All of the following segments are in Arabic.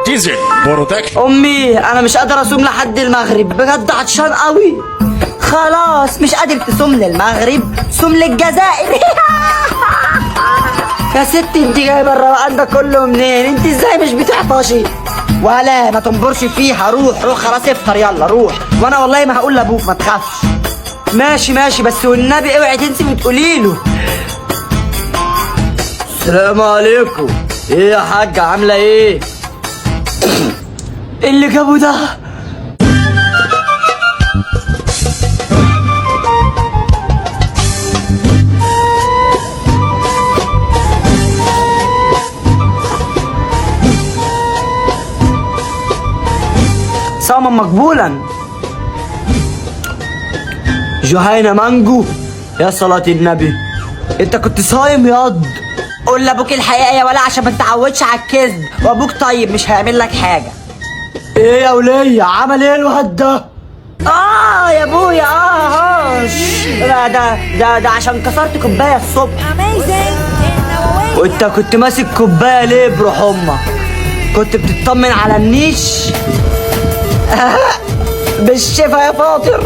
ديزل برودكشن. امي انا مش قادر اصوم لحد المغرب بجد، عطشان قوي. خلاص مش قادر تصوم للمغرب، صوم للجزائر. يا ستي انت جايبه الروقان ده كله منين؟ انت ازاي مش بتعطشي؟ ولا ما تنبرش فيها، روح خلاص افطر يلا روح، وانا والله ما هقول لابوك ما تخافش. ماشي بس والنبي اوعي تنسي وتقولي له. السلام عليكم. ايه يا حاجه عامله ايه؟ إيه اللي جابه ده؟ صاما مقبولا. جهينة مانجو. يا صلاة النبي انت كنت صايم ياض. قول لابوك الحقيقة يا ولا عشان ما تتعودش على الكذب، وابوك طيب مش هيعمل لك حاجة. ايه يا ولية عمل ايه الواد ده؟ يا ابويا لا ده عشان كسرت كوباية الصبح. وانت كنت ماسك كوباية ليه بروح امك؟ كنت بتطمن على النيش؟ بالشفا يا فاطر.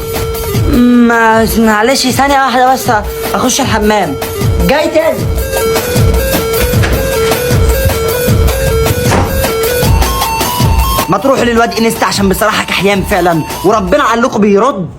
معلش ثانية واحدة بس اخش الحمام، جاي تاني. ما تروحوا للواد انستا عشان بصراحة كحيان فعلا، وربنا علقه بيرد.